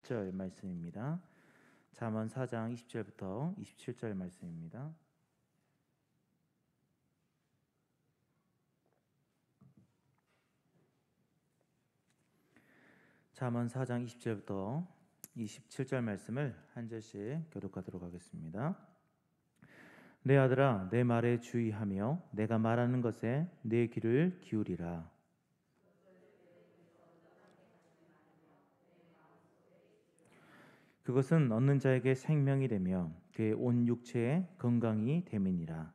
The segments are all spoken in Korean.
20절 말씀입니다. 잠언 4장 20절부터 27절 말씀입니다. 잠언 4장 20절부터 27절 말씀을 한 절씩 교독하도록 하겠습니다. 내 아들아, 내 말에 주의하며 내가 말하는 것에 내 귀를 기울이라. 그것은 얻는 자에게 생명이 되며 그의 온 육체에 건강이 됨이니라.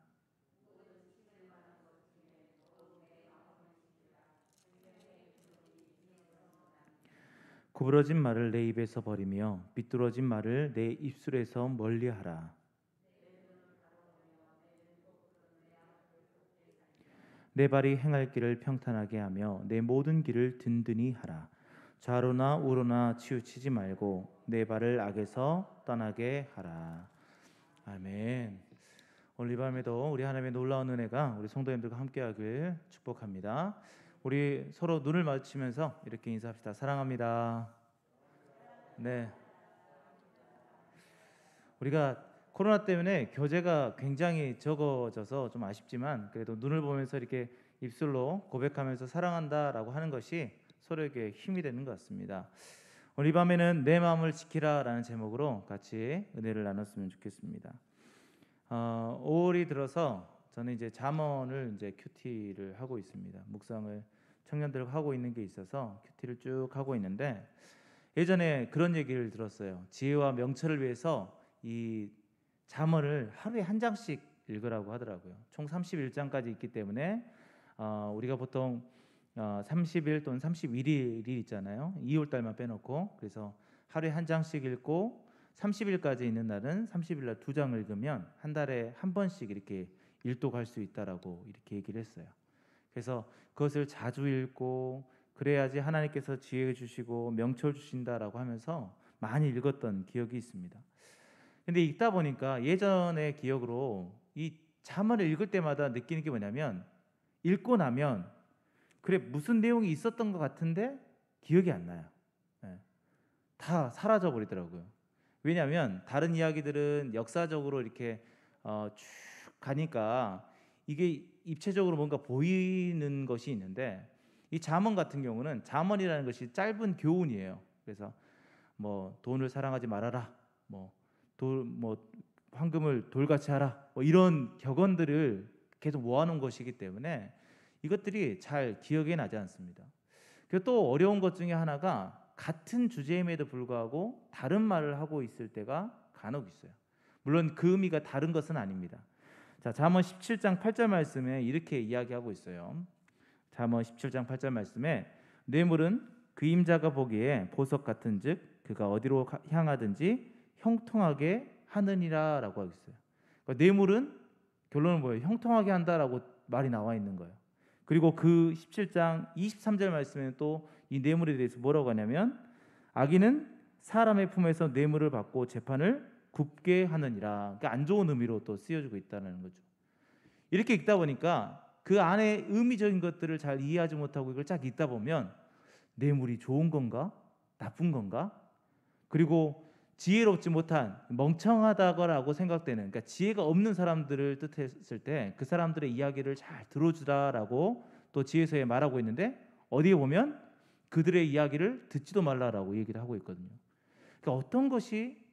구부러진 말을 내 입에서 버리며 비뚤어진 말을 내 입술에서 멀리하라. 내 발이 행할 길을 평탄하게 하며 내 모든 길을 든든히 하라. 좌로나 우로나 치우치지 말고 내 발을 악에서 떠나게 하라. 아멘. 오늘 이 밤에도 우리 하나님의 놀라운 은혜가 우리 성도님들과 함께하길 축복합니다. 우리 서로 눈을 마주치면서 이렇게 인사합시다. 사랑합니다. 네. 우리가 코로나 때문에 교제가 굉장히 적어져서 좀 아쉽지만 그래도 눈을 보면서 이렇게 입술로 고백하면서 사랑한다라고 하는 것이 서로에게 힘이 되는 것 같습니다. 오늘 이 밤에는 내 마음을 지키라라는 제목으로 같이 은혜를 나눴으면 좋겠습니다. 5월이 들어서 저는 이제 잠언을 이제 큐티를 하고 있습니다. 묵상을 청년들과 하고 있는 게 있어서 큐티를 쭉 하고 있는데 예전에 그런 얘기를 들었어요. 지혜와 명철을 위해서 이 잠언을 하루에 한 장씩 읽으라고 하더라고요. 총 31장까지 있기 때문에 우리가 보통 30일 또는 31일이 있잖아요. 2월 달만 빼놓고 그래서 하루에 한 장씩 읽고 30일까지 있는 날은 30일 날 2장 읽으면 한 달에 한 번씩 이렇게 일독할 수 있다라고 이렇게 얘기를 했어요. 그래서 그것을 자주 읽고 그래야지 하나님께서 지혜 주시고 명철 주신다라고 하면서 많이 읽었던 기억이 있습니다. 근데 읽다 보니까 예전의 기억으로 이 잠언을 읽을 때마다 느끼는 게 뭐냐면 읽고 나면 그래 무슨 내용이 있었던 것 같은데 기억이 안 나요. 다 사라져 버리더라고요. 왜냐하면 다른 이야기들은 역사적으로 이렇게 쭉 가니까 이게 입체적으로 뭔가 보이는 것이 있는데 이 잠언 같은 경우는 잠언이라는 것이 짧은 교훈이에요. 그래서 뭐 돈을 사랑하지 말아라, 뭐 황금을 돌같이 하라, 뭐 이런 격언들을 계속 모아놓은 것이기 때문에 이것들이 잘 기억에 나지 않습니다. 그리고 또 어려운 것 중에 하나가 같은 주제임에도 불구하고 다른 말을 하고 있을 때가 간혹 있어요. 물론 그 의미가 다른 것은 아닙니다. 자, 잠언 17장 8절 말씀에 이렇게 이야기하고 있어요. 잠언 17장 8절 말씀에 뇌물은 그임자가 보기에 보석 같은즉 그가 어디로 향하든지 형통하게 하느니라라고 하고 있어요. 그러니까 뇌물은 결론은 뭐예요? 형통하게 한다라고 말이 나와 있는 거예요. 그리고 그 17장 23절 말씀에는 또 이 뇌물에 대해서 뭐라고 하냐면 악인은 사람의 품에서 뇌물을 받고 재판을 굽게 하느니라. 그러니까 안 좋은 의미로 또 쓰여지고 있다는 거죠. 이렇게 읽다 보니까 그 안에 의미적인 것들을 잘 이해하지 못하고 이걸 쫙 읽다 보면 뇌물이 좋은 건가? 나쁜 건가? 그리고 지혜롭지 못한 멍청하다고 생각되는 그러니까 지혜가 없는 사람들을 뜻했을 때 그 사람들의 이야기를 잘 들어주라라고 또 지혜서에 말하고 있는데 어디에 보면 그들의 이야기를 듣지도 말라라고 얘기를 하고 있거든요. 그러니까 어떤 것이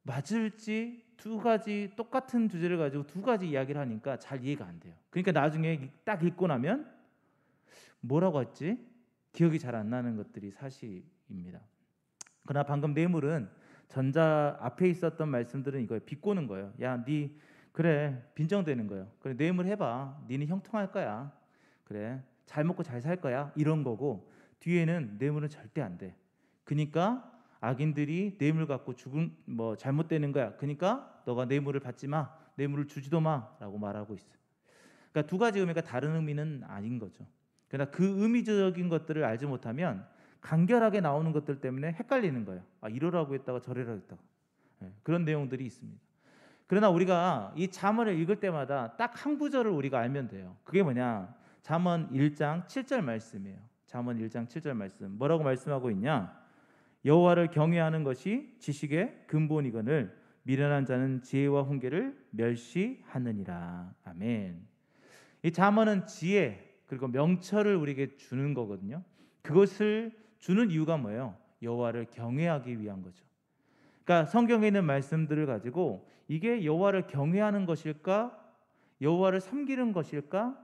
맞을지 두 가지 똑같은 주제를 가지고 두 가지 이야기를 하니까 잘 이해가 안 돼요. 그러니까 나중에 딱 읽고 나면 뭐라고 했지? 기억이 잘 안 나는 것들이 사실입니다. 그러나 방금 뇌물은 전자 앞에 있었던 말씀들은 이거예요. 비꼬는 거예요. 야, 네 그래 빈정되는 거예요. 그래 뇌물 해봐. 니는 형통할 거야. 그래 잘 먹고 잘 살 거야. 이런 거고 뒤에는 뇌물은 절대 안 돼. 그러니까 악인들이 뇌물 갖고 죽은 뭐 잘못되는 거야. 그러니까 너가 뇌물을 받지 마. 뇌물을 주지도 마라고 말하고 있어요. 그러니까 두 가지 의미가 다른 의미는 아닌 거죠. 그러나 그 의미적인 것들을 알지 못하면 간결하게 나오는 것들 때문에 헷갈리는 거예요. 이러라고 했다가 저러라고 했다가 그런 내용들이 있습니다. 그러나 우리가 이 잠언을 읽을 때마다 딱 한 구절을 우리가 알면 돼요. 그게 뭐냐? 잠언 1장 7절 말씀이에요. 잠언 1장 7절 말씀 뭐라고 말씀하고 있냐? 여호와를 경외하는 것이 지식의 근본이거늘 미련한 자는 지혜와 훈계를 멸시하느니라. 아멘. 이 잠언은 지혜 그리고 명철을 우리에게 주는 거거든요. 그것을 주는 이유가 뭐예요? 여호와를 경외하기 위한 거죠. 그러니까 성경에 있는 말씀들을 가지고 이게 여호와를 경외하는 것일까? 여호와를 섬기는 것일까?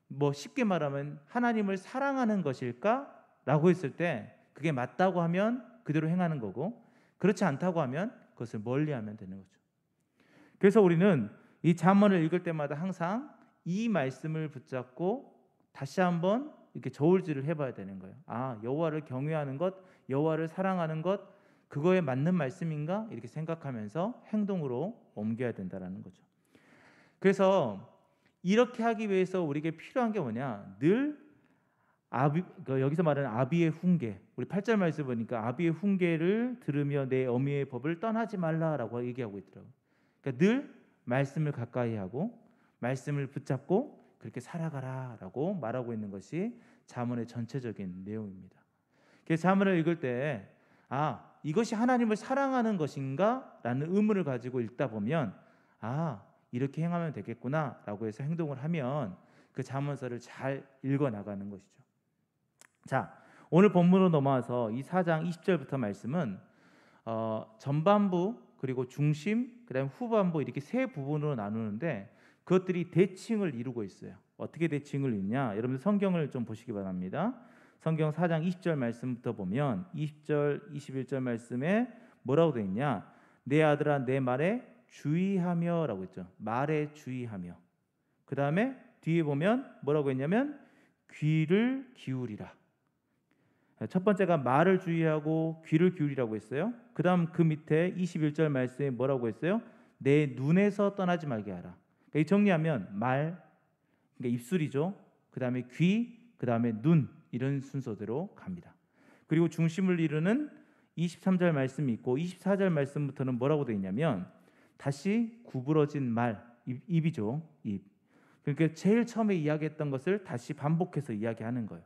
뭐 쉽게 말하면 하나님을 사랑하는 것일까? 라고 했을 때 그게 맞다고 하면 그대로 행하는 거고, 그렇지 않다고 하면 그것을 멀리하면 되는 거죠. 그래서 우리는 이 잠언을 읽을 때마다 항상 이 말씀을 붙잡고 다시 한번 이렇게 저울질을 해봐야 되는 거예요. 아, 여호와를 경외하는 것, 여호와를 사랑하는 것, 그거에 맞는 말씀인가? 이렇게 생각하면서 행동으로 옮겨야 된다는 거죠. 그래서 이렇게 하기 위해서 우리에게 필요한 게 뭐냐? 늘 여기서 말하는 아비의 훈계, 우리 8절 말씀 보니까 아비의 훈계를 들으며 내 어미의 법을 떠나지 말라라고 얘기하고 있더라고요. 그러니까 늘 말씀을 가까이 하고 말씀을 붙잡고 그렇게 살아가라라고 말하고 있는 것이 잠언의 전체적인 내용입니다. 그래서 잠언을 읽을 때 이것이 하나님을 사랑하는 것인가? 라는 의문을 가지고 읽다 보면 이렇게 행하면 되겠구나 라고 해서 행동을 하면 그 잠언서를 잘 읽어 나가는 것이죠. 자, 오늘 본문으로 넘어와서 이 4장 20절부터 말씀은 전반부 그리고 중심 그다음에 후반부 이렇게 세 부분으로 나누는데 그것들이 대칭을 이루고 있어요. 어떻게 대칭을 잇냐? 여러분들 성경을 좀 보시기 바랍니다. 성경 4장 20절 말씀부터 보면 20절 21절 말씀에 뭐라고 되어 있냐? 내 아들아 내 말에 주의하며 라고 했죠. 말에 주의하며. 그 다음에 뒤에 보면 뭐라고 했냐면 귀를 기울이라. 첫 번째가 말을 주의하고 귀를 기울이라고 했어요. 그 다음 그 밑에 21절 말씀에 뭐라고 했어요? 내 눈에서 떠나지 말게 하라. 그러니까 이 정리하면 말, 그러니까 입술이죠. 그 다음에 귀, 그 다음에 눈, 이런 순서대로 갑니다. 그리고 중심을 이루는 23절 말씀이 있고 24절 말씀부터는 뭐라고 되어 있냐면 다시 구부러진 말, 입이죠. 입. 그러니까 제일 처음에 이야기했던 것을 다시 반복해서 이야기하는 거예요.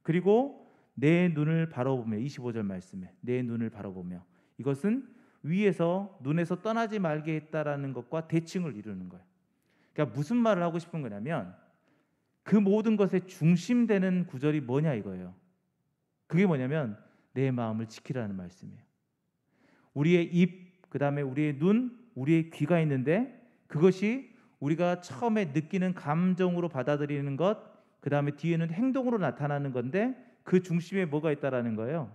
그리고 내 눈을 바라보며 25절 말씀에 내 눈을 바라보며, 이것은 위에서 눈에서 떠나지 말게 했다라는 것과 대칭을 이루는 거예요. 그러니까 무슨 말을 하고 싶은 거냐면 그 모든 것의 중심되는 구절이 뭐냐 이거예요. 그게 뭐냐면 내 마음을 지키라는 말씀이에요. 우리의 입, 그 다음에 우리의 눈, 우리의 귀가 있는데 그것이 우리가 처음에 느끼는 감정으로 받아들이는 것, 그 다음에 뒤에는 행동으로 나타나는 건데 그 중심에 뭐가 있다라는 거예요?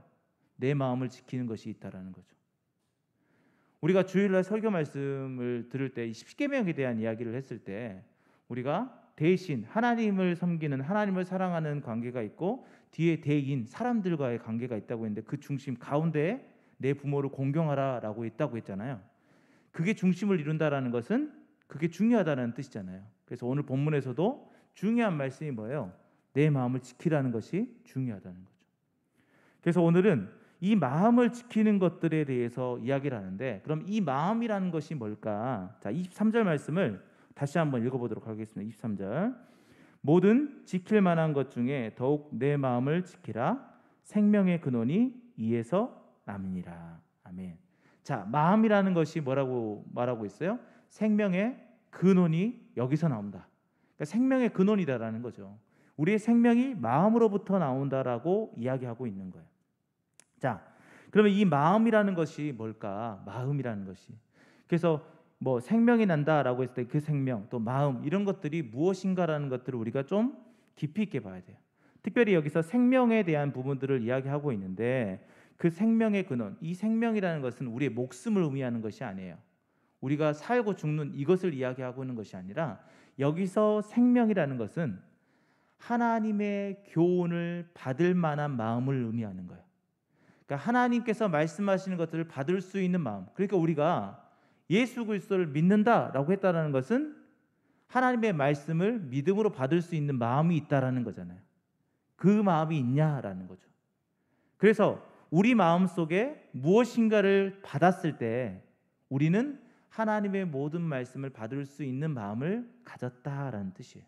내 마음을 지키는 것이 있다라는 거죠. 우리가 주일날 설교 말씀을 들을 때 십계명에 대한 이야기를 했을 때 우리가 대신 하나님을 섬기는, 하나님을 사랑하는 관계가 있고 뒤에 대인 사람들과의 관계가 있다고 했는데 그 중심 가운데에 내 부모를 공경하라라고 있다고 했잖아요. 그게 중심을 이룬다라는 것은 그게 중요하다는 뜻이잖아요. 그래서 오늘 본문에서도 중요한 말씀이 뭐예요? 내 마음을 지키라는 것이 중요하다는 거죠. 그래서 오늘은 이 마음을 지키는 것들에 대해서 이야기를 하는데, 그럼 이 마음이라는 것이 뭘까? 자, 23절 말씀을 다시 한번 읽어보도록 하겠습니다. 23절. 모든 지킬 만한 것 중에 더욱 내 마음을 지키라. 생명의 근원이 이에서 남이니라. 아멘. 자, 마음이라는 것이 뭐라고 말하고 있어요? 생명의 근원이 여기서 나온다. 그러니까 생명의 근원이다라는 거죠. 우리의 생명이 마음으로부터 나온다라고 이야기하고 있는 거예요. 자, 그러면 이 마음이라는 것이 뭘까? 마음이라는 것이. 그래서 뭐 생명이 난다라고 했을 때 그 생명, 또 마음, 이런 것들이 무엇인가라는 것들을 우리가 좀 깊이 있게 봐야 돼요. 특별히 여기서 생명에 대한 부분들을 이야기하고 있는데 그 생명의 근원, 이 생명이라는 것은 우리의 목숨을 의미하는 것이 아니에요. 우리가 살고 죽는 이것을 이야기하고 있는 것이 아니라 여기서 생명이라는 것은 하나님의 교훈을 받을 만한 마음을 의미하는 거예요. 그러니까 하나님께서 말씀하시는 것들을 받을 수 있는 마음. 그러니까 우리가 예수 그리스도를 믿는다라고 했다라는 것은 하나님의 말씀을 믿음으로 받을 수 있는 마음이 있다라는 거잖아요. 그 마음이 있냐라는 거죠. 그래서 우리 마음 속에 무엇인가를 받았을 때 우리는 하나님의 모든 말씀을 받을 수 있는 마음을 가졌다라는 뜻이에요.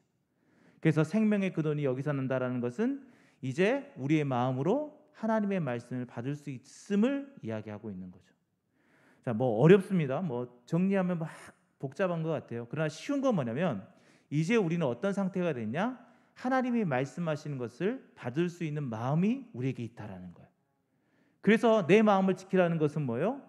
그래서 생명의 근원이 여기서 난다라는 것은 이제 우리의 마음으로 하나님의 말씀을 받을 수 있음을 이야기하고 있는 거죠. 자, 뭐 어렵습니다. 뭐 정리하면 막 복잡한 것 같아요. 그러나 쉬운 건 뭐냐면 이제 우리는 어떤 상태가 됐냐? 하나님이 말씀하시는 것을 받을 수 있는 마음이 우리에게 있다라는 거예요. 그래서 내 마음을 지키라는 것은 뭐예요?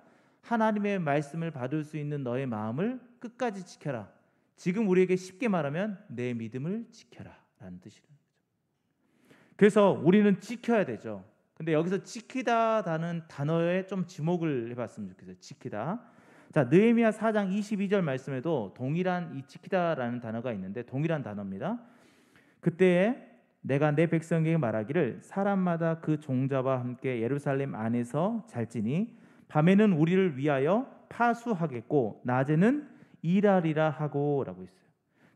하나님의 말씀을 받을 수 있는 너의 마음을 끝까지 지켜라. 지금 우리에게 쉽게 말하면 내 믿음을 지켜라 라는 뜻이라는 거죠. 그래서 우리는 지켜야 되죠. 근데 여기서 지키다라는 단어에 좀 지목을 해봤으면 좋겠어요. 지키다. 자, 느헤미야 4장 22절 말씀에도 동일한 이 지키다라는 단어가 있는데 동일한 단어입니다. 그때에 내가 내 백성에게 말하기를 사람마다 그 종자와 함께 예루살렘 안에서 잘지니 밤에는 우리를 위하여 파수하겠고 낮에는 일하리라 하고라고 있어요.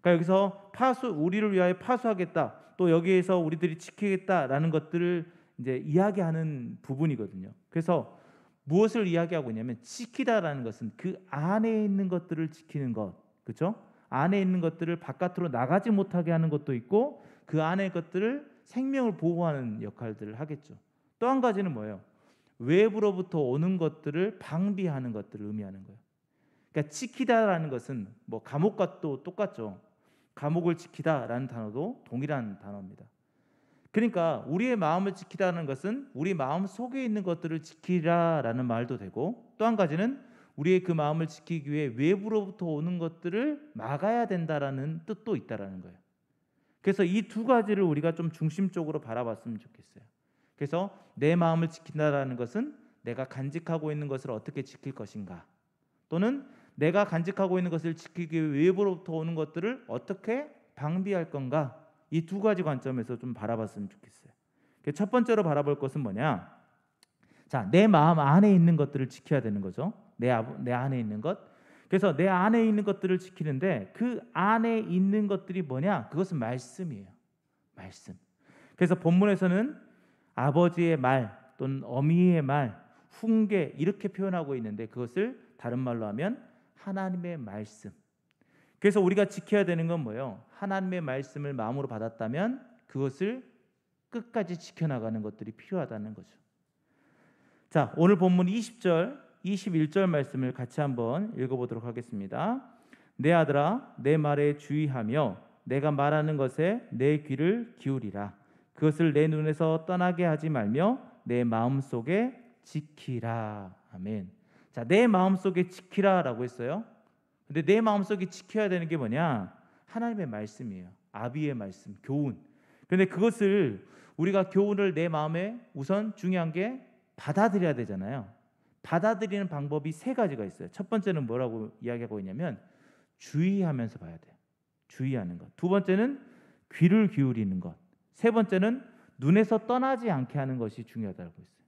그러니까 여기서 우리를 위하여 파수하겠다. 또 여기에서 우리들이 지키겠다라는 것들을 이제 이야기하는 부분이거든요. 그래서 무엇을 이야기하고 있냐면 지키다라는 것은 그 안에 있는 것들을 지키는 것, 그렇죠? 안에 있는 것들을 바깥으로 나가지 못하게 하는 것도 있고 그 안의 것들을 생명을 보호하는 역할들을 하겠죠. 또 한 가지는 뭐예요? 외부로부터 오는 것들을 방비하는 것들을 의미하는 거예요. 그러니까 지키다라는 것은 뭐 감옥과 또 똑같죠. 감옥을 지키다라는 단어도 동일한 단어입니다. 그러니까 우리의 마음을 지키다는 것은 우리 마음 속에 있는 것들을 지키라라는 말도 되고 또 한 가지는 우리의 그 마음을 지키기 위해 외부로부터 오는 것들을 막아야 된다라는 뜻도 있다라는 거예요. 그래서 이 두 가지를 우리가 좀 중심적으로 바라봤으면 좋겠어요. 그래서 내 마음을 지킨다라는 것은 내가 간직하고 있는 것을 어떻게 지킬 것인가, 또는 내가 간직하고 있는 것을 지키기 위해 외부로부터 오는 것들을 어떻게 방비할 건가, 이 두 가지 관점에서 좀 바라봤으면 좋겠어요. 첫 번째로 바라볼 것은 뭐냐? 자, 내 마음 안에 있는 것들을 지켜야 되는 거죠. 내 안에 있는 것. 그래서 내 안에 있는 것들을 지키는데 그 안에 있는 것들이 뭐냐? 그것은 말씀이에요. 말씀. 그래서 본문에서는 아버지의 말 또는 어미의 말, 훈계 이렇게 표현하고 있는데 그것을 다른 말로 하면 하나님의 말씀. 그래서 우리가 지켜야 되는 건 뭐예요? 하나님의 말씀을 마음으로 받았다면 그것을 끝까지 지켜나가는 것들이 필요하다는 거죠. 자, 오늘 본문 20절, 21절 말씀을 같이 한번 읽어보도록 하겠습니다. 내 아들아, 내 말에 주의하며 내가 말하는 것에 내 귀를 기울이라. 그것을 내 눈에서 떠나게 하지 말며 내 마음속에 지키라. 아멘. 자, 내 마음속에 지키라라고 했어요. 근데 내 마음속에 지켜야 되는 게 뭐냐? 하나님의 말씀이에요. 아비의 말씀, 교훈. 근데 그것을 우리가 교훈을 내 마음에 우선 중요한 게 받아들여야 되잖아요. 받아들이는 방법이 세 가지가 있어요. 첫 번째는 뭐라고 이야기하고 있냐면 주의하면서 봐야 돼요. 주의하는 것. 두 번째는 귀를 기울이는 것. 세 번째는 눈에서 떠나지 않게 하는 것이 중요하다고 했어요.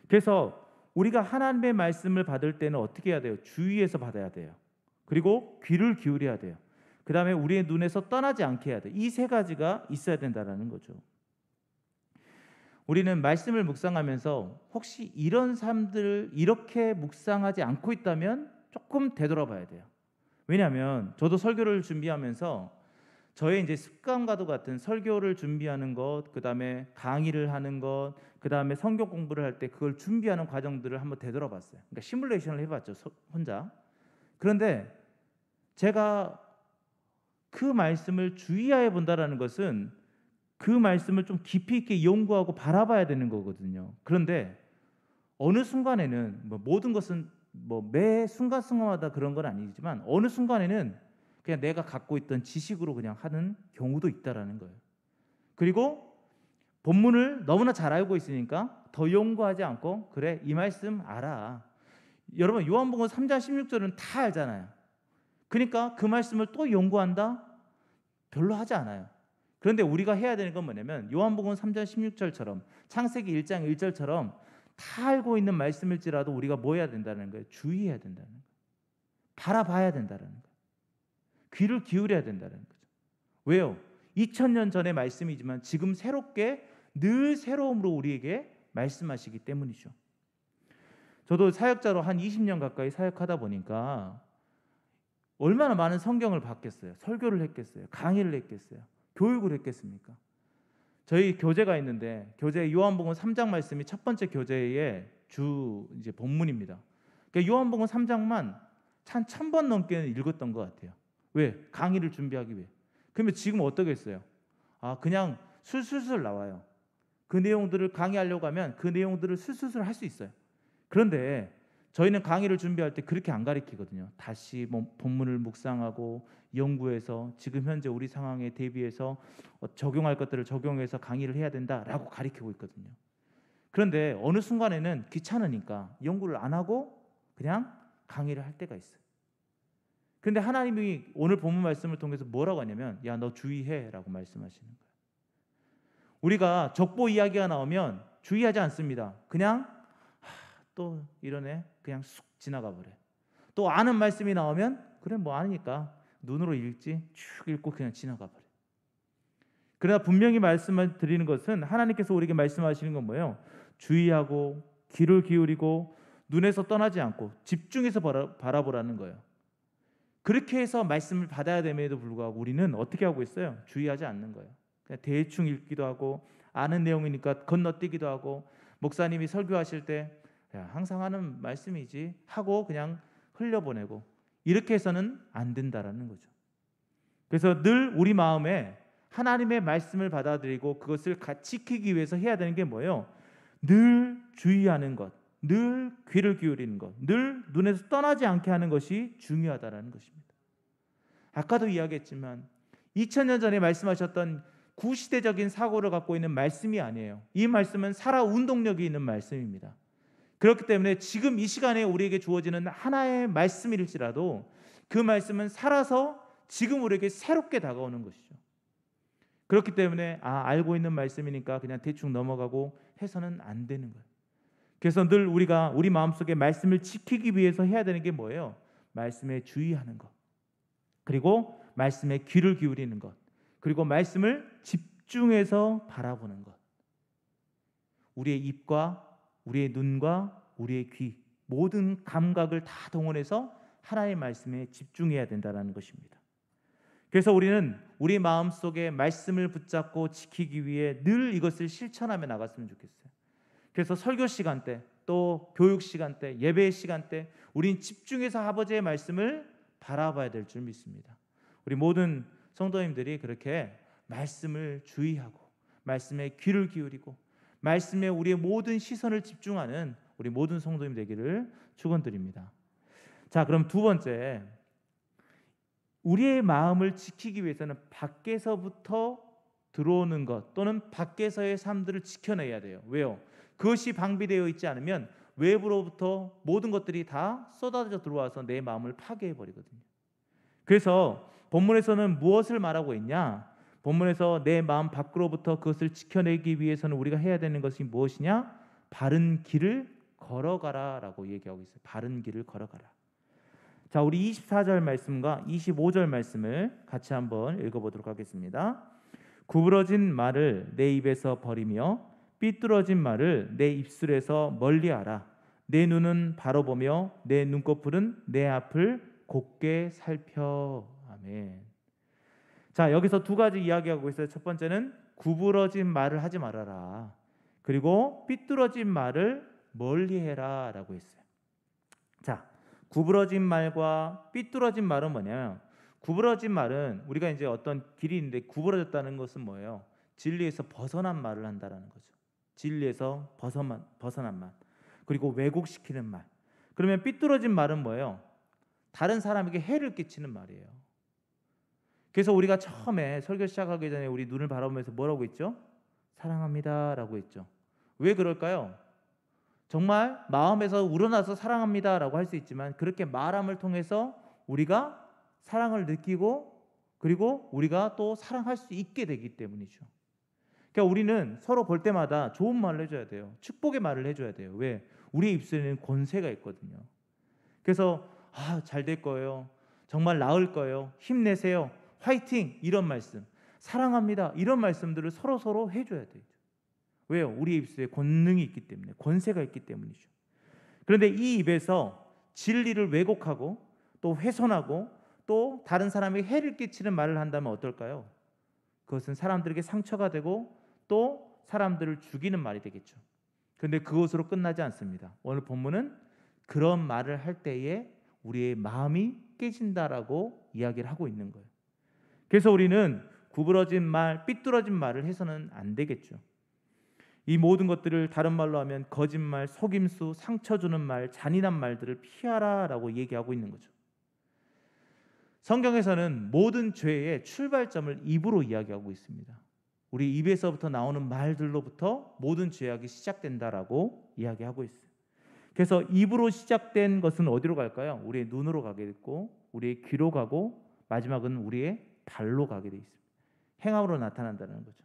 그래서 우리가 하나님의 말씀을 받을 때는 어떻게 해야 돼요? 주의해서 받아야 돼요. 그리고 귀를 기울여야 돼요. 그 다음에 우리의 눈에서 떠나지 않게 해야 돼요. 이 세 가지가 있어야 된다는 거죠. 우리는 말씀을 묵상하면서 혹시 이런 사람들을 이렇게 묵상하지 않고 있다면 조금 되돌아봐야 돼요. 왜냐하면 저도 설교를 준비하면서 저의 이제 습관과도 같은 설교를 준비하는 것, 그 다음에 강의를 하는 것, 그 다음에 성경 공부를 할 때 그걸 준비하는 과정들을 한번 되돌아봤어요. 그러니까 시뮬레이션을 해봤죠, 혼자. 그런데 제가 그 말씀을 주의하여 본다라는 것은 그 말씀을 좀 깊이 있게 연구하고 바라봐야 되는 거거든요. 그런데 어느 순간에는 모든 것은 매 순간순간마다 그런 건 아니지만 어느 순간에는 그냥 내가 갖고 있던 지식으로 그냥 하는 경우도 있다라는 거예요. 그리고 본문을 너무나 잘 알고 있으니까 더 연구하지 않고 그래, 이 말씀 알아. 여러분 요한복음 3장 16절은 다 알잖아요. 그러니까 그 말씀을 또 연구한다? 별로 하지 않아요. 그런데 우리가 해야 되는 건 뭐냐면 요한복음 3장 16절처럼 창세기 1장 1절처럼 다 알고 있는 말씀일지라도 우리가 뭐 해야 된다는 거예요? 주의해야 된다는 거예요. 바라봐야 된다는 거예요. 귀를 기울여야 된다는 거죠. 왜요? 2000년 전의 말씀이지만 지금 새롭게 늘 새로움으로 우리에게 말씀하시기 때문이죠. 저도 사역자로 한 20년 가까이 사역하다 보니까 얼마나 많은 성경을 봤겠어요. 설교를 했겠어요. 강의를 했겠어요. 교육을 했겠습니까? 저희 교재가 있는데 교재 요한복음 3장 말씀이 첫 번째 교재의 주 이제 본문입니다. 그러니까 요한복음 3장만 한 1000번 넘게는 읽었던 것 같아요. 왜? 강의를 준비하기 위해. 그러면 지금 어떻게 했어요? 그냥 술술술 나와요. 그 내용들을 강의하려고 하면 그 내용들을 술술술 할 수 있어요. 그런데 저희는 강의를 준비할 때 그렇게 안 가르치거든요. 다시 본문을 묵상하고 연구해서 지금 현재 우리 상황에 대비해서 적용할 것들을 적용해서 강의를 해야 된다라고 가르치고 있거든요. 그런데 어느 순간에는 귀찮으니까 연구를 안 하고 그냥 강의를 할 때가 있어요. 그런데 하나님이 오늘 본문 말씀을 통해서 뭐라고 하냐면 야, 너 주의해라고 말씀하시는 거예요. 우리가 적보 이야기가 나오면 주의하지 않습니다. 그냥 또 이러네 그냥 쑥 지나가 버려. 또 아는 말씀이 나오면 그래 뭐 아니니까 눈으로 읽지 쭉 읽고 그냥 지나가 버려. 그러나 분명히 말씀을 드리는 것은 하나님께서 우리에게 말씀하시는 건 뭐예요? 주의하고 귀를 기울이고 눈에서 떠나지 않고 집중해서 바라보라는 거예요. 그렇게 해서 말씀을 받아야 됨에도 불구하고 우리는 어떻게 하고 있어요? 주의하지 않는 거예요. 그냥 대충 읽기도 하고 아는 내용이니까 건너뛰기도 하고 목사님이 설교하실 때 야, 항상 하는 말씀이지 하고 그냥 흘려보내고 이렇게 해서는 안 된다라는 거죠. 그래서 늘 우리 마음에 하나님의 말씀을 받아들이고 그것을 지키기 위해서 해야 되는 게 뭐예요? 늘 주의하는 것, 늘 귀를 기울이는 것, 늘 눈에서 떠나지 않게 하는 것이 중요하다라는 것입니다. 아까도 이야기했지만 2000년 전에 말씀하셨던 구시대적인 사고를 갖고 있는 말씀이 아니에요. 이 말씀은 살아 운동력이 있는 말씀입니다. 그렇기 때문에 지금 이 시간에 우리에게 주어지는 하나의 말씀일지라도 그 말씀은 살아서 지금 우리에게 새롭게 다가오는 것이죠. 그렇기 때문에 알고 있는 말씀이니까 그냥 대충 넘어가고 해서는 안 되는 거예요. 그래서 늘 우리가 우리 마음속에 말씀을 지키기 위해서 해야 되는 게 뭐예요? 말씀에 주의하는 것, 그리고 말씀에 귀를 기울이는 것, 그리고 말씀을 집중해서 바라보는 것. 우리의 입과 우리의 눈과 우리의 귀 모든 감각을 다 동원해서 하나님의 말씀에 집중해야 된다는 것입니다. 그래서 우리는 우리 마음속에 말씀을 붙잡고 지키기 위해 늘 이것을 실천하며 나갔으면 좋겠어요. 그래서 설교 시간 때, 또 교육 시간 때, 예배 시간 때 우린 집중해서 아버지의 말씀을 바라봐야 될 줄 믿습니다. 우리 모든 성도님들이 그렇게 말씀을 주의하고 말씀에 귀를 기울이고 말씀에 우리의 모든 시선을 집중하는 우리 모든 성도님 되기를 축원드립니다. 자, 그럼 두 번째, 우리의 마음을 지키기 위해서는 밖에서부터 들어오는 것 또는 밖에서의 삶들을 지켜내야 돼요. 왜요? 그것이 방비되어 있지 않으면 외부로부터 모든 것들이 다 쏟아져 들어와서 내 마음을 파괴해 버리거든요. 그래서 본문에서는 무엇을 말하고 있냐? 본문에서 내 마음 밖으로부터 그것을 지켜내기 위해서는 우리가 해야 되는 것이 무엇이냐? 바른 길을 걸어가라라고 얘기하고 있어요. 바른 길을 걸어가라. 자, 우리 24절 말씀과 25절 말씀을 같이 한번 읽어보도록 하겠습니다. 구부러진 말을 내 입에서 버리며 삐뚤어진 말을 내 입술에서 멀리하라. 내 눈은 바로 보며 내 눈꺼풀은 내 앞을 곧게 살펴. 아멘. 자, 여기서 두 가지 이야기하고 있어요. 첫 번째는 구부러진 말을 하지 말아라. 그리고 삐뚤어진 말을 멀리해라 라고 했어요. 자, 구부러진 말과 삐뚤어진 말은 뭐냐면, 구부러진 말은 우리가 이제 어떤 길이 있는데 구부러졌다는 것은 뭐예요? 진리에서 벗어난 말을 한다라는 거죠. 진리에서 벗어난 말. 그리고 왜곡시키는 말. 그러면 삐뚤어진 말은 뭐예요? 다른 사람에게 해를 끼치는 말이에요. 그래서 우리가 처음에 설교 시작하기 전에 우리 눈을 바라보면서 뭐라고 했죠? 사랑합니다 라고 했죠. 왜 그럴까요? 정말 마음에서 우러나서 사랑합니다 라고 할 수 있지만 그렇게 말함을 통해서 우리가 사랑을 느끼고 그리고 우리가 또 사랑할 수 있게 되기 때문이죠. 그러니까 우리는 서로 볼 때마다 좋은 말을 해줘야 돼요. 축복의 말을 해줘야 돼요. 왜? 우리 입술에는 권세가 있거든요. 그래서 잘 될 거예요. 정말 나을 거예요. 힘내세요. 화이팅! 이런 말씀, 사랑합니다. 이런 말씀들을 서로 해줘야 되죠. 왜요? 우리 입술에 권능이 있기 때문에, 권세가 있기 때문이죠. 그런데 이 입에서 진리를 왜곡하고 또 훼손하고 또 다른 사람에게 해를 끼치는 말을 한다면 어떨까요? 그것은 사람들에게 상처가 되고 또 사람들을 죽이는 말이 되겠죠. 그런데 그것으로 끝나지 않습니다. 오늘 본문은 그런 말을 할 때에 우리의 마음이 깨진다라고 이야기를 하고 있는 거예요. 그래서 우리는 구부러진 말, 삐뚤어진 말을 해서는 안 되겠죠. 이 모든 것들을 다른 말로 하면 거짓말, 속임수, 상처 주는 말, 잔인한 말들을 피하라라고 얘기하고 있는 거죠. 성경에서는 모든 죄의 출발점을 입으로 이야기하고 있습니다. 우리 입에서부터 나오는 말들로부터 모든 죄악이 시작된다라고 이야기하고 있어요. 그래서 입으로 시작된 것은 어디로 갈까요? 우리의 눈으로 가게 됐고, 우리의 귀로 가고, 마지막은 우리의 발로 가게 돼 있습니다. 행함으로 나타난다는 거죠.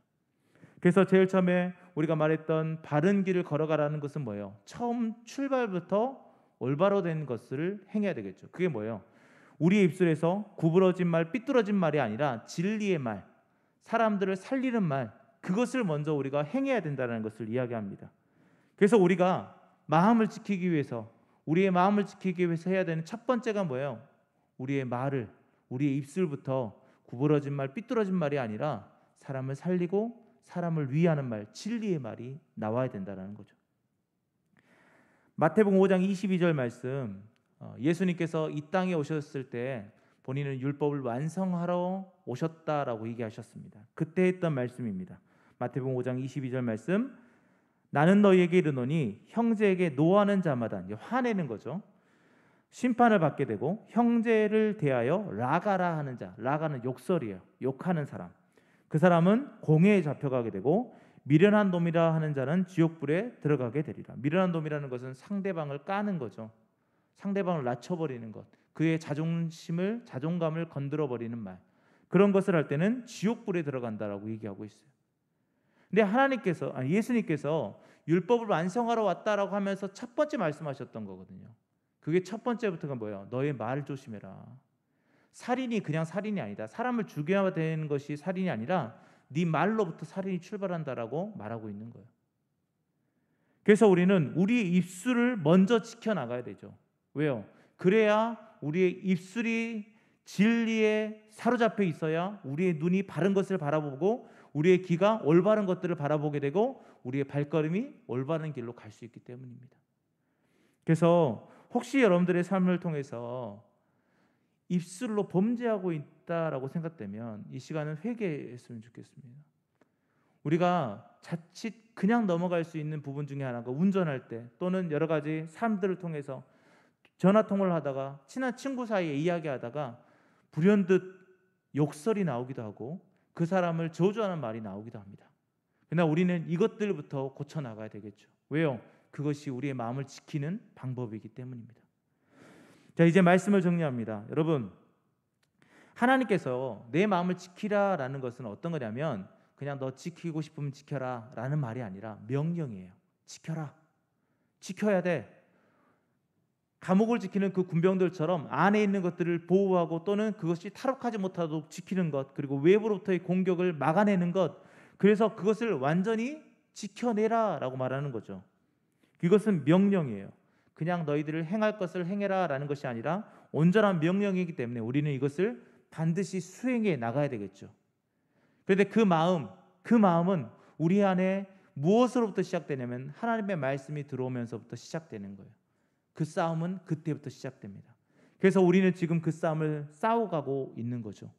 그래서 제일 처음에 우리가 말했던 바른 길을 걸어가라는 것은 뭐예요? 처음 출발부터 올바로 된 것을 행해야 되겠죠. 그게 뭐예요? 우리의 입술에서 구부러진 말, 삐뚤어진 말이 아니라 진리의 말, 사람들을 살리는 말, 그것을 먼저 우리가 행해야 된다는 것을 이야기합니다. 그래서 우리가 마음을 지키기 위해서, 우리의 마음을 지키기 위해서 해야 되는 첫 번째가 뭐예요? 우리의 말을, 우리의 입술부터 구부러진 말, 삐뚤어진 말이 아니라 사람을 살리고 사람을 위하는 말, 진리의 말이 나와야 된다는 거죠. 마태복음 5장 22절 말씀, 예수님께서 이 땅에 오셨을 때 본인은 율법을 완성하러 오셨다라고 얘기하셨습니다. 그때 했던 말씀입니다. 마태복음 5장 22절 말씀, 나는 너희에게 이르노니 형제에게 노하는 자마다, 이제 화내는 거죠, 심판을 받게 되고, 형제를 대하여 라가라 하는 자, 라가는 욕설이에요. 욕하는 사람, 그 사람은 공회에 잡혀가게 되고, 미련한 놈이라 하는 자는 지옥불에 들어가게 되리라. 미련한 놈이라는 것은 상대방을 까는 거죠. 상대방을 낮춰버리는 것, 그의 자존감을 건드려버리는 말, 그런 것을 할 때는 지옥불에 들어간다라고 얘기하고 있어요. 근데 예수님께서 율법을 완성하러 왔다라고 하면서 첫 번째 말씀하셨던 거거든요. 그게 첫 번째부터가 뭐예요? 너의 말을 조심해라. 살인이 그냥 살인이 아니다. 사람을 죽여야 되는 것이 살인이 아니라 네 말로부터 살인이 출발한다라고 말하고 있는 거예요. 그래서 우리는 우리의 입술을 먼저 지켜나가야 되죠. 왜요? 그래야 우리의 입술이 진리에 사로잡혀 있어야 우리의 눈이 바른 것을 바라보고, 우리의 귀가 올바른 것들을 바라보게 되고, 우리의 발걸음이 올바른 길로 갈 수 있기 때문입니다. 그래서 혹시 여러분들의 삶을 통해서 입술로 범죄하고 있다라고 생각되면 이 시간은 회개했으면 좋겠습니다. 우리가 자칫 그냥 넘어갈 수 있는 부분 중에 하나가 운전할 때, 또는 여러 가지 사람들을 통해서 전화 통화를 하다가 친한 친구 사이에 이야기하다가 불현듯 욕설이 나오기도 하고 그 사람을 저주하는 말이 나오기도 합니다. 그러나 우리는 이것들부터 고쳐나가야 되겠죠. 왜요? 그것이 우리의 마음을 지키는 방법이기 때문입니다. 자, 이제 말씀을 정리합니다. 여러분, 하나님께서 내 마음을 지키라라는 것은 어떤 거냐면 그냥 너 지키고 싶으면 지켜라 라는 말이 아니라 명령이에요. 지켜라. 지켜야 돼. 감옥을 지키는 그 군병들처럼 안에 있는 것들을 보호하고, 또는 그것이 탈옥하지 못하도록 지키는 것, 그리고 외부로부터의 공격을 막아내는 것, 그래서 그것을 완전히 지켜내라 라고 말하는 거죠. 이것은 명령이에요. 그냥 너희들을 행할 것을 행해라 라는 것이 아니라 온전한 명령이기 때문에 우리는 이것을 반드시 수행해 나가야 되겠죠. 그런데 그 마음은 우리 안에 무엇으로부터 시작되냐면 하나님의 말씀이 들어오면서부터 시작되는 거예요. 그 싸움은 그때부터 시작됩니다. 그래서 우리는 지금 그 싸움을 싸워가고 있는 거죠.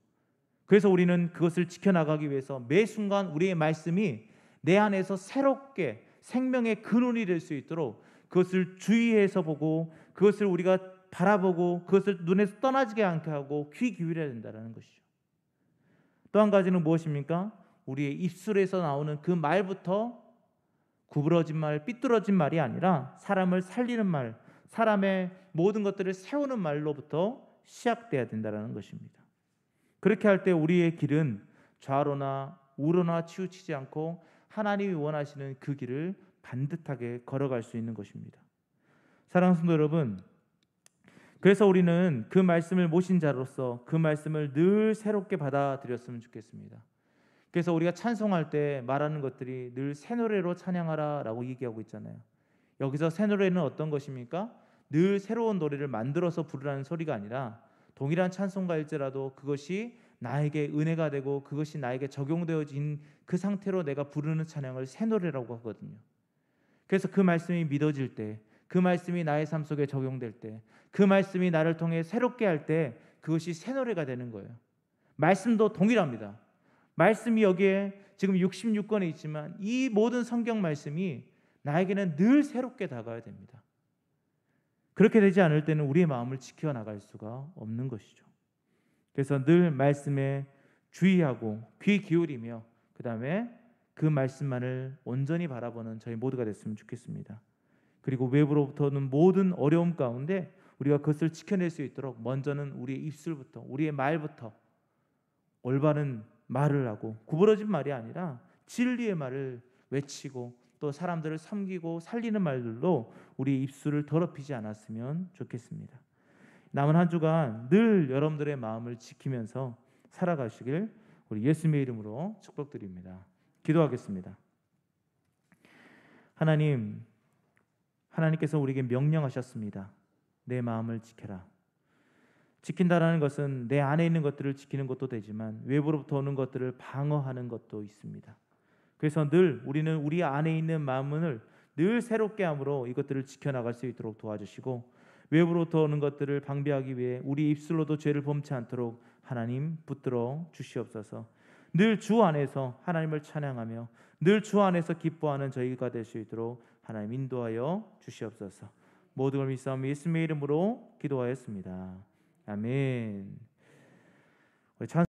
그래서 우리는 그것을 지켜나가기 위해서 매 순간 우리의 말씀이 내 안에서 새롭게 생명의 근원이 될 수 있도록 그것을 주의해서 보고, 그것을 우리가 바라보고, 그것을 눈에서 떠나지게 않게 하고 귀 기울여야 된다는 것이죠. 또 한 가지는 무엇입니까? 우리의 입술에서 나오는 그 말부터 구부러진 말, 삐뚤어진 말이 아니라 사람을 살리는 말, 사람의 모든 것들을 세우는 말로부터 시작돼야 된다는 것입니다. 그렇게 할 때 우리의 길은 좌로나 우로나 치우치지 않고 하나님이 원하시는 그 길을 반듯하게 걸어갈 수 있는 것입니다. 사랑하는 성도 여러분, 그래서 우리는 그 말씀을 모신 자로서 그 말씀을 늘 새롭게 받아들였으면 좋겠습니다. 그래서 우리가 찬송할 때 말하는 것들이 늘 새 노래로 찬양하라 라고 얘기하고 있잖아요. 여기서 새 노래는 어떤 것입니까? 늘 새로운 노래를 만들어서 부르라는 소리가 아니라 동일한 찬송가일지라도 그것이 나에게 은혜가 되고 그것이 나에게 적용되어진 그 상태로 내가 부르는 찬양을 새 노래라고 하거든요. 그래서 그 말씀이 믿어질 때, 그 말씀이 나의 삶 속에 적용될 때, 그 말씀이 나를 통해 새롭게 할 때 그것이 새 노래가 되는 거예요. 말씀도 동일합니다. 말씀이 여기에 지금 66권에 있지만 이 모든 성경 말씀이 나에게는 늘 새롭게 다가와야 됩니다. 그렇게 되지 않을 때는 우리의 마음을 지켜나갈 수가 없는 것이죠. 그래서 늘 말씀에 주의하고 귀 기울이며 그 다음에 그 말씀만을 온전히 바라보는 저희 모두가 됐으면 좋겠습니다. 그리고 외부로부터는 모든 어려움 가운데 우리가 그것을 지켜낼 수 있도록 먼저는 우리의 입술부터, 우리의 말부터 올바른 말을 하고 구부러진 말이 아니라 진리의 말을 외치고 또 사람들을 섬기고 살리는 말들로 우리 입술을 더럽히지 않았으면 좋겠습니다. 남은 한 주간 늘 여러분들의 마음을 지키면서 살아가시길 우리 예수님의 이름으로 축복드립니다. 기도하겠습니다. 하나님께서 우리에게 명령하셨습니다. 내 마음을 지켜라. 지킨다라는 것은 내 안에 있는 것들을 지키는 것도 되지만 외부로부터 오는 것들을 방어하는 것도 있습니다. 그래서 늘 우리는 우리 안에 있는 마음을 늘 새롭게 함으로 이것들을 지켜나갈 수 있도록 도와주시고 외부로부터 오는 것들을 방비하기 위해 우리 입술로도 죄를 범치 않도록 하나님 붙들어 주시옵소서. 늘 주 안에서 하나님을 찬양하며 늘 주 안에서 기뻐하는 저희가 될 수 있도록 하나님 인도하여 주시옵소서. 모든 걸 믿사오며 예수님의 이름으로 기도하였습니다. 아멘.